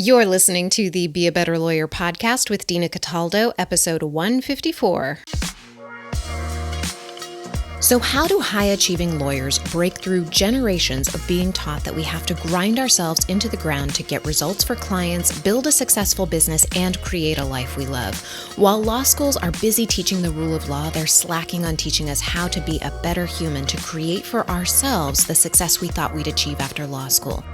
You're listening to the Be a Better Lawyer podcast with Dina Cataldo, episode 154. So how do high-achieving lawyers break through generations of being taught that we have to grind ourselves into the ground to get results for clients, build a successful business, and create a life we love? While law schools are busy teaching the rule of law, they're slacking on teaching us how to be a better human to create for ourselves the success we thought we'd achieve after law school.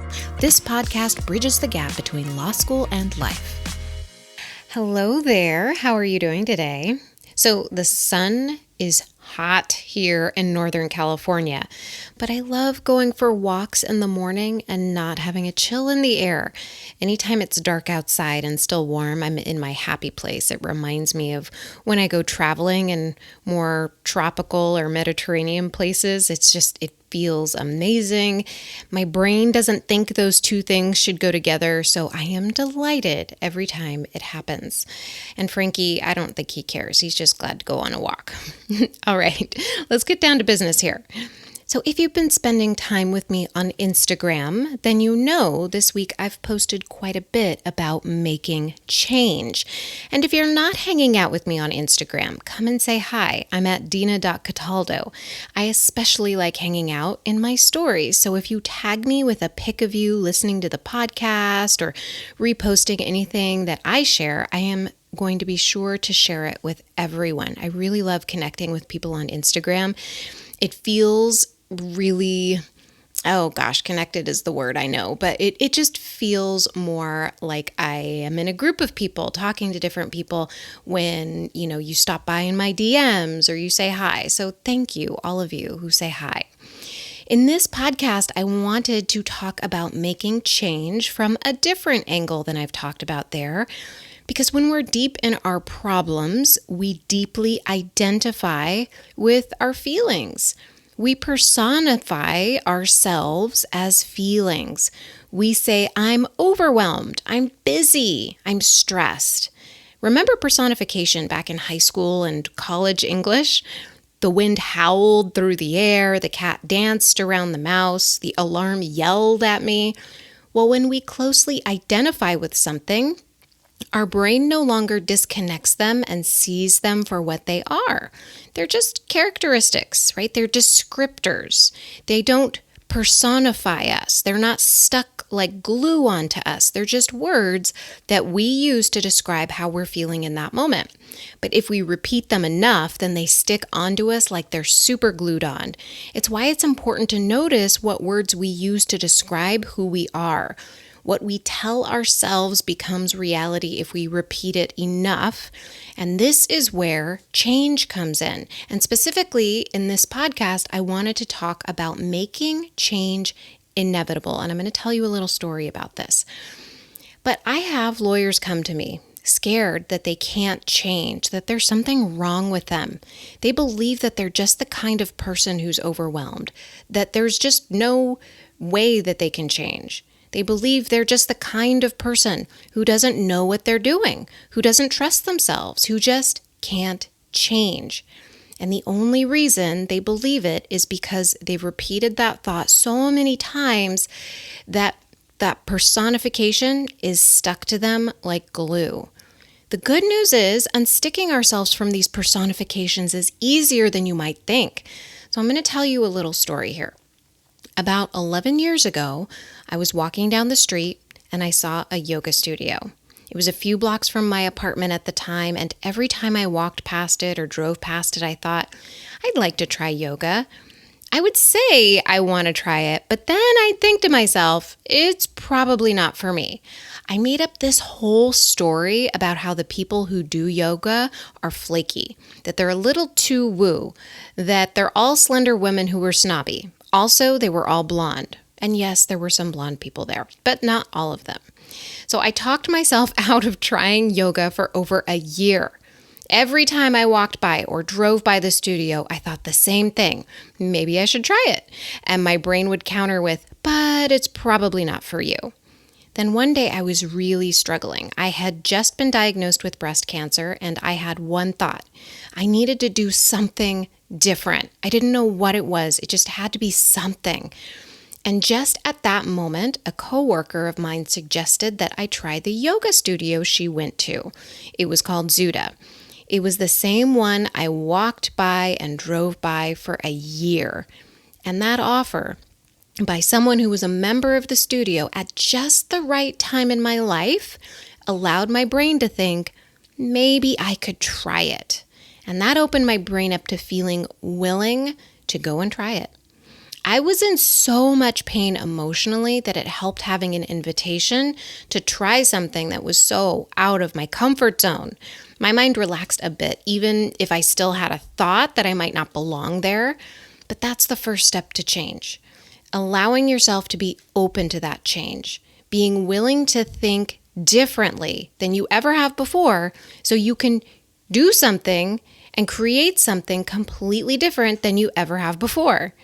This podcast bridges the gap between law school and life. Hello there. How are you doing today? So the sun is hot here in Northern California, but I love going for walks in the morning and not having a chill in the air. Anytime it's dark outside and still warm, I'm in my happy place. It reminds me of when I go traveling in more tropical or Mediterranean places. It feels amazing. My brain doesn't think those two things should go together, so I am delighted every time it happens. And Frankie, I don't think he cares. He's just glad to go on a walk. All right, let's get down to business here. So if you've been spending time with me on Instagram, then you know this week I've posted quite a bit about making change. And if you're not hanging out with me on Instagram, come and say hi. I'm at dina.cataldo. I especially like hanging out in my stories. So if you tag me with a pic of you listening to the podcast or reposting anything that I share, I am going to be sure to share it with everyone. I really love connecting with people on Instagram. It feels really, connected is the word, I know, but it just feels more like I am in a group of people talking to different people when, you stop by in my DMs or you say hi. So thank you, all of you who say hi. In this podcast, I wanted to talk about making change from a different angle than I've talked about there. Because when we're deep in our problems, we deeply identify with our feelings. We personify ourselves as feelings. We say, I'm overwhelmed, I'm busy, I'm stressed. Remember personification back in high school and college English? The wind howled through the air, the cat danced around the mouse, the alarm yelled at me. Well, when we closely identify with something, our brain no longer disconnects them and sees them for what they are. They're just characteristics, right? They're descriptors. They don't personify us. They're not stuck like glue onto us. They're just words that we use to describe how we're feeling in that moment. But if we repeat them enough, then they stick onto us like they're super glued on. It's why it's important to notice what words we use to describe who we are. What we tell ourselves becomes reality if we repeat it enough. And this is where change comes in. And specifically in this podcast, I wanted to talk about making change inevitable. And I'm going to tell you a little story about this. But I have lawyers come to me scared that they can't change, that there's something wrong with them. They believe that they're just the kind of person who's overwhelmed, that there's just no way that they can change. They believe they're just the kind of person who doesn't know what they're doing, who doesn't trust themselves, who just can't change. And the only reason they believe it is because they've repeated that thought so many times that that personification is stuck to them like glue. The good news is unsticking ourselves from these personifications is easier than you might think. So I'm going to tell you a little story here. About 11 years ago, I was walking down the street and I saw a yoga studio. It was a few blocks from my apartment at the time, and every time I walked past it or drove past it, I thought, I'd like to try yoga. I would say I want to try it, but then I'd think to myself, it's probably not for me. I made up this whole story about how the people who do yoga are flaky, that they're a little too woo, that they're all slender women who were snobby. Also, they were all blonde. And yes, there were some blonde people there, but not all of them. So I talked myself out of trying yoga for over a year. Every time I walked by or drove by the studio, I thought the same thing. Maybe I should try it. And my brain would counter with, but it's probably not for you. Then one day I was really struggling. I had just been diagnosed with breast cancer, and I had one thought. I needed to do something different. I didn't know what it was. It just had to be something. And just at that moment, a coworker of mine suggested that I try the yoga studio she went to. It was called Zuda. It was the same one I walked by and drove by for a year. And that offer, by someone who was a member of the studio at just the right time in my life, allowed my brain to think, maybe I could try it. And that opened my brain up to feeling willing to go and try it. I was in so much pain emotionally that it helped having an invitation to try something that was so out of my comfort zone. My mind relaxed a bit, even if I still had a thought that I might not belong there. But that's the first step to change. Allowing yourself to be open to that change, being willing to think differently than you ever have before so you can do something and create something completely different than you ever have before.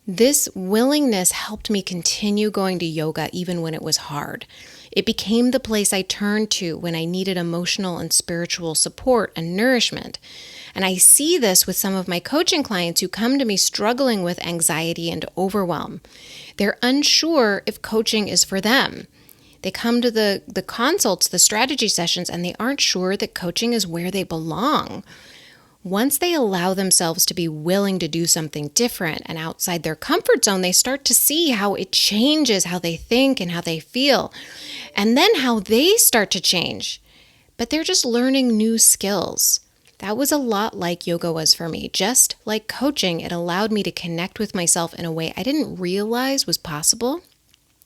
This willingness helped me continue going to yoga even when it was hard. It became the place I turned to when I needed emotional and spiritual support and nourishment. And I see this with some of my coaching clients who come to me struggling with anxiety and overwhelm. They're unsure if coaching is for them. They come to the consults, the strategy sessions, and they aren't sure that coaching is where they belong. Once they allow themselves to be willing to do something different and outside their comfort zone, they start to see how it changes how they think and how they feel, and then how they start to change. But they're just learning new skills. That was a lot like yoga was for me. Just like coaching, it allowed me to connect with myself in a way I didn't realize was possible.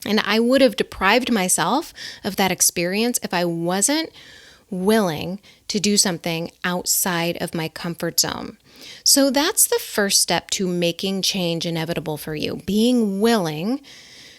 And I would have deprived myself of that experience if I wasn't willing to do something outside of my comfort zone. So that's the first step to making change inevitable for you, being willing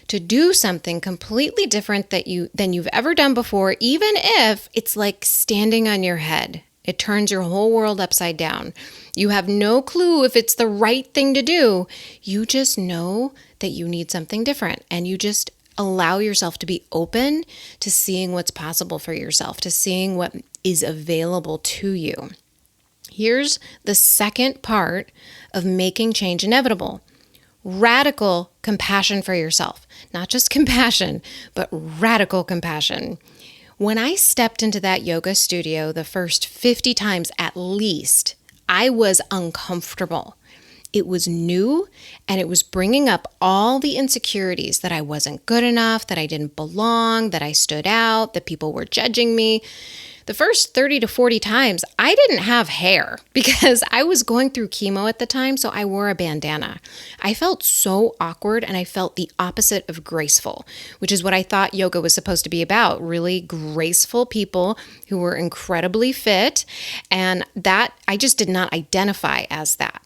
to do something completely different than you've ever done before, even if it's like standing on your head. It turns your whole world upside down. You have no clue if it's the right thing to do. You just know that you need something different, and you just allow yourself to be open to seeing what's possible for yourself, to seeing what is available to you. Here's the second part of making change inevitable. Radical compassion for yourself. Not just compassion, but radical compassion. When I stepped into that yoga studio the first 50 times at least, I was uncomfortable. It was new, and it was bringing up all the insecurities that I wasn't good enough, that I didn't belong, that I stood out, that people were judging me. The first 30 to 40 times, I didn't have hair because I was going through chemo at the time, so I wore a bandana. I felt so awkward, and I felt the opposite of graceful, which is what I thought yoga was supposed to be about, really graceful people who were incredibly fit, and that I just did not identify as that.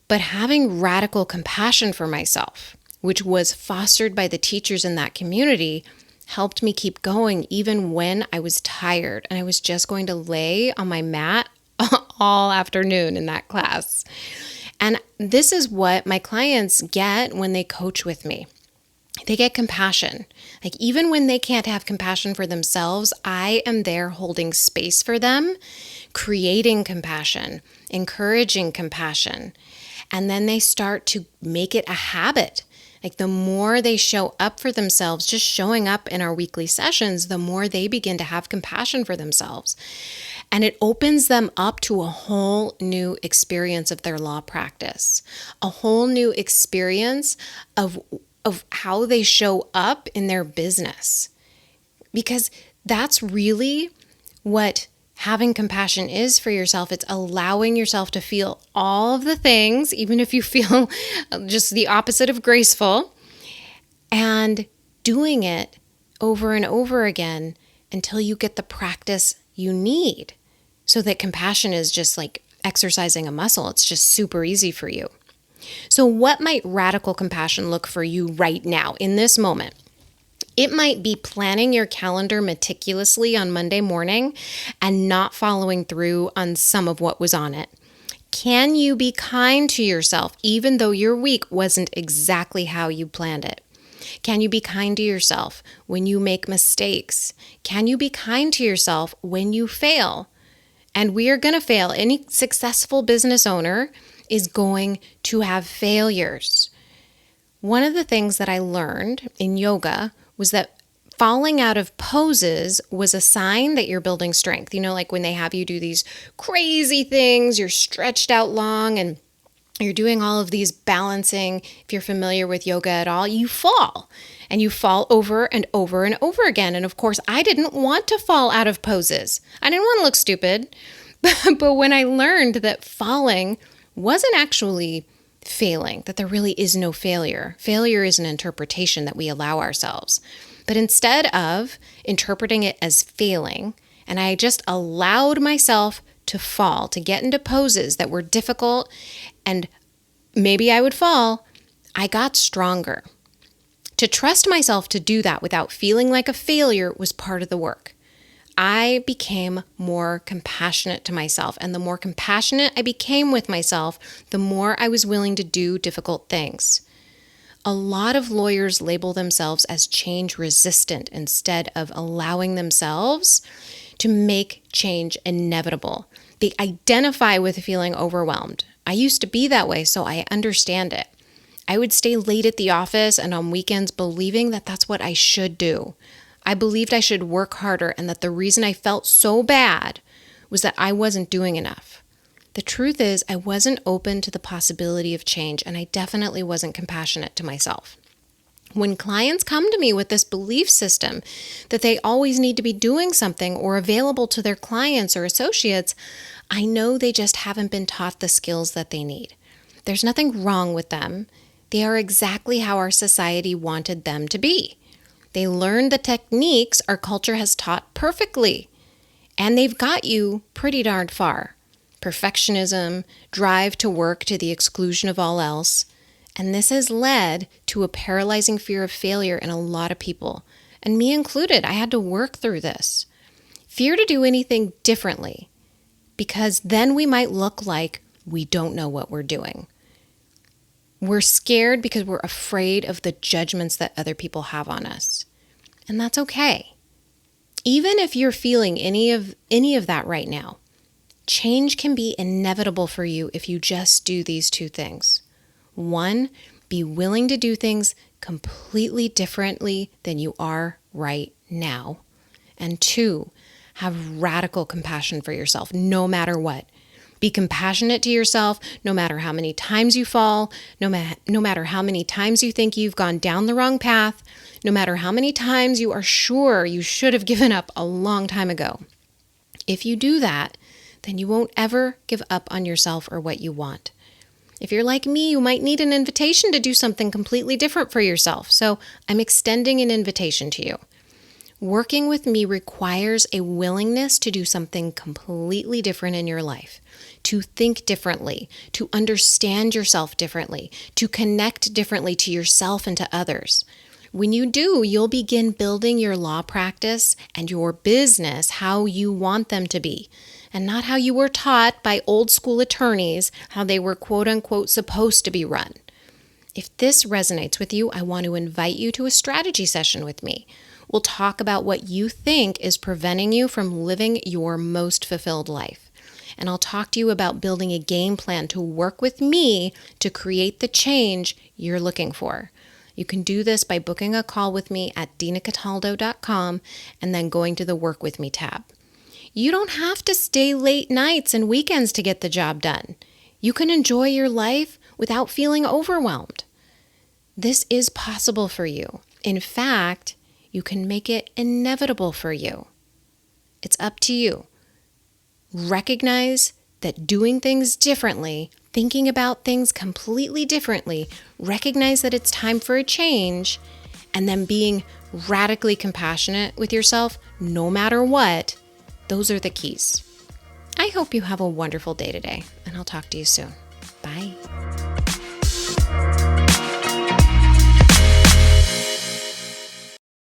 But having radical compassion for myself, which was fostered by the teachers in that community, helped me keep going even when I was tired and I was just going to lay on my mat all afternoon in that class. And this is what my clients get when they coach with me. They get compassion. Like even when they can't have compassion for themselves, I am there holding space for them, creating compassion, encouraging compassion. And then they start to make it a habit. Like the more they show up for themselves, just showing up in our weekly sessions, the more they begin to have compassion for themselves. And it opens them up to a whole new experience of their law practice, a whole new experience of how they show up in their business. Because that's really what having compassion is for yourself. It's allowing yourself to feel all of the things, even if you feel just the opposite of graceful, and doing it over and over again until you get the practice you need, so that compassion is just like exercising a muscle. It's just super easy for you. So what might radical compassion look for you right now in this moment? It might be planning your calendar meticulously on Monday morning and not following through on some of what was on it. Can you be kind to yourself even though your week wasn't exactly how you planned it? Can you be kind to yourself when you make mistakes? Can you be kind to yourself when you fail? And we are going to fail. Any successful business owner is going to have failures. One of the things that I learned in yoga was that falling out of poses was a sign that you're building strength. Like when they have you do these crazy things, you're stretched out long and you're doing all of these balancing. If you're familiar with yoga at all, you fall and you fall over and over and over again. And of course, I didn't want to fall out of poses. I didn't want to look stupid. But when I learned that falling wasn't actually failing, that there really is no failure. Failure is an interpretation that we allow ourselves. But instead of interpreting it as failing, and I just allowed myself to fall, to get into poses that were difficult, and maybe I would fall, I got stronger. To trust myself to do that without feeling like a failure was part of the work. I became more compassionate to myself, and the more compassionate I became with myself, the more I was willing to do difficult things. A lot of lawyers label themselves as change resistant instead of allowing themselves to make change inevitable. They identify with feeling overwhelmed. I used to be that way, so I understand it. I would stay late at the office and on weekends believing that that's what I should do. I believed I should work harder and that the reason I felt so bad was that I wasn't doing enough. The truth is, I wasn't open to the possibility of change, and I definitely wasn't compassionate to myself. When clients come to me with this belief system that they always need to be doing something or available to their clients or associates, I know they just haven't been taught the skills that they need. There's nothing wrong with them. They are exactly how our society wanted them to be. They learned the techniques our culture has taught perfectly, and they've got you pretty darn far. Perfectionism, drive to work to the exclusion of all else, and this has led to a paralyzing fear of failure in a lot of people, and me included. I had to work through this. Fear to do anything differently, because then we might look like we don't know what we're doing. We're scared because we're afraid of the judgments that other people have on us. And that's okay. Even if you're feeling any of that right now, change can be inevitable for you if you just do these two things. 1, be willing to do things completely differently than you are right now. And 2, have radical compassion for yourself, no matter what. Be compassionate to yourself, no matter how many times you fall, no matter how many times you think you've gone down the wrong path, no matter how many times you are sure you should have given up a long time ago. If you do that, then you won't ever give up on yourself or what you want. If you're like me, you might need an invitation to do something completely different for yourself. So I'm extending an invitation to you. Working with me requires a willingness to do something completely different in your life, to think differently, to understand yourself differently, to connect differently to yourself and to others. When you do, you'll begin building your law practice and your business how you want them to be, and not how you were taught by old school attorneys how they were quote unquote supposed to be run. If this resonates with you, I want to invite you to a strategy session with me. We'll talk about what you think is preventing you from living your most fulfilled life. And I'll talk to you about building a game plan to work with me to create the change you're looking for. You can do this by booking a call with me at dinacataldo.com and then going to the Work With Me tab. You don't have to stay late nights and weekends to get the job done. You can enjoy your life without feeling overwhelmed. This is possible for you. In fact, you can make it inevitable for you. It's up to you. Recognize that doing things differently, thinking about things completely differently, recognize that it's time for a change, and then being radically compassionate with yourself no matter what, those are the keys. I hope you have a wonderful day today, and I'll talk to you soon.